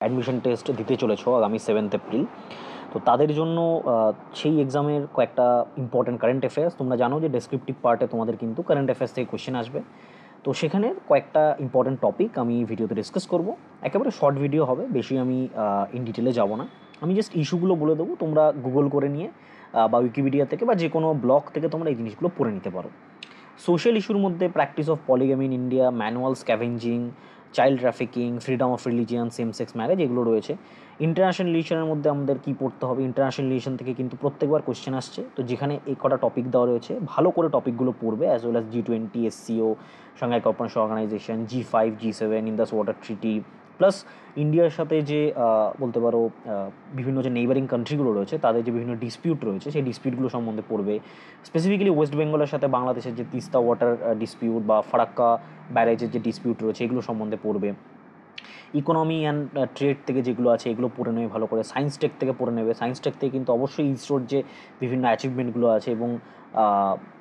Admission test দিতে চলেছো আগামী 7 এপ্রিল। তো তাদের জন্য সেই এক্সামের কয়েকটা ইম্পর্ট্যান্ট কারেন্ট অ্যাফেয়ার্স, তোমরা জানো যে ডেসক্রিপটিভ পার্টে তোমাদের কিন্তু কারেন্ট অ্যাফেয়ার্স থেকে কোয়েশ্চেন আসবে। তো সেখানের কয়েকটা ইম্পর্ট্যান্ট টপিক আমি ভিডিওতে ডিসকাস করব। একেবারে শর্ট ভিডিও হবে, বেশি আমি ইন ডিটেলে যাব না। আমি জাস্ট ইস্যুগুলো বলে দেবো, তোমরা গুগল করে নিয়ে বা উইকিপিডিয়া থেকে বা যে কোনো ব্লগ থেকে তোমরা এই জিনিসগুলো পড়ে নিতে পারো। সোশ্যাল ইস্যুর মধ্যে practice of polygamy in India, manual scavenging, child trafficking, freedom of religion, same sex marriage, এগুলো রয়েছে। ইন্টারন্যাশনাল রিলেশনের মধ্যে আমাদের কী পড়তে হবে, ইন্টারন্যাশনাল রিলেশন থেকে কিন্তু প্রত্যেকবার কোশ্চেন আসছে। তো যেখানে এই কটা টপিক দেওয়া রয়েছে, ভালো করে টপিকগুলো পড়বে, as well as G20, SCO, Shanghai cooperation organisation, G5, G7, Indus water treaty, plus ইন্ডিয়ার সাথে যে বলতে পারো বিভিন্ন যে নেইবারিং কান্ট্রিগুলো রয়েছে তাদের যে বিভিন্ন ডিসপিউট রয়েছে সেই ডিসপিউটগুলো সম্বন্ধে পড়বে। স্পেসিফিক্যালি ওয়েস্ট বেঙ্গলের সাথে বাংলাদেশের যে তিস্তা ওয়াটার ডিসপিউট বা ফারাক্কা ব্যারেজের যে ডিসপিউট রয়েছে এগুলো সম্বন্ধে পড়বে। ইকোনমি অ্যান্ড ট্রেড থেকে যেগুলো আছে এগুলো পড়ে নেবে ভালো করে। সায়েন্স টেক থেকে পড়ে নেবে, সায়েন্স টেক থেকে কিন্তু অবশ্যই ইসরোর যে বিভিন্ন অ্যাচিভমেন্টগুলো আছে এবং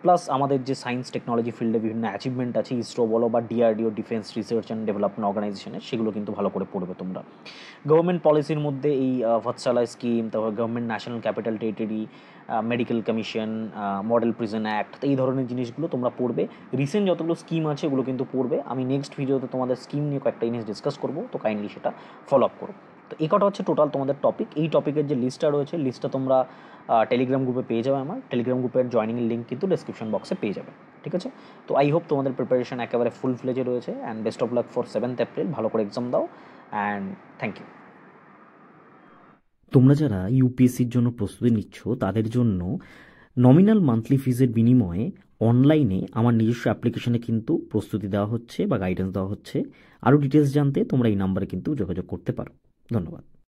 প্লাস আমাদের যে সায়েন্স টেকনোলজি ফিল্ডে বিভিন্ন অ্যাচিভমেন্ট আছে, ইসরো বলো বা DRDO, defence research and development অর্গানাইজেশনের, সেগুলো কিন্তু ভালো করে পড়বে তোমরা। গভর্নমেন্ট পলিসির মধ্যে এই ভাতসালা স্কিম, তারপর government national capital territory, medical commission, model prison act, এই ধরনের জিনিসগুলো তোমরা পড়বে। রিসেন্ট যতগুলো স্কিম আছে ওগুলো কিন্তু পড়বে। আমি নেক্সট ভিডিওতে তোমাদের স্কিম নিয়ে কয়েকটা জিনিস ডিসকাস করবো, তো কাইন্ডলি সেটা ফলো আপ করো। তো এই কটা হচ্ছে টোটাল তোমাদের টপিক। এই টপিকের যে লিস্টটা রয়েছে, লিস্টটা তোমরা টেলিগ্রাম গ্রুপে পেয়ে যাবে। আমার টেলিগ্রাম গ্রুপের জয়নিংয়ের লিঙ্ক কিন্তু ডেসক্রিপশন বক্সে পেয়ে যাবে, ঠিক আছে? তো আই হোপ তোমাদের প্রিপারেশন একেবারে ফুল ফ্লেজে রয়েছে, and best of luck for 7 April. ভালো করে এক্সাম দাও, অ্যান্ড থ্যাংক ইউ। তোমরা যারা ইউপিএসসির জন্য প্রস্তুতি নিচ্ছ তাদের জন্য নমিনাল মান্থলি ফিজের বিনিময়ে অনলাইনে আমার নিজস্ব অ্যাপ্লিকেশনে কিন্তু প্রস্তুতি দেওয়া হচ্ছে বা গাইডেন্স দেওয়া হচ্ছে। আরও ডিটেলস জানতে তোমরা এই নাম্বারে কিন্তু যোগাযোগ করতে পারো। ধন্যবাদ।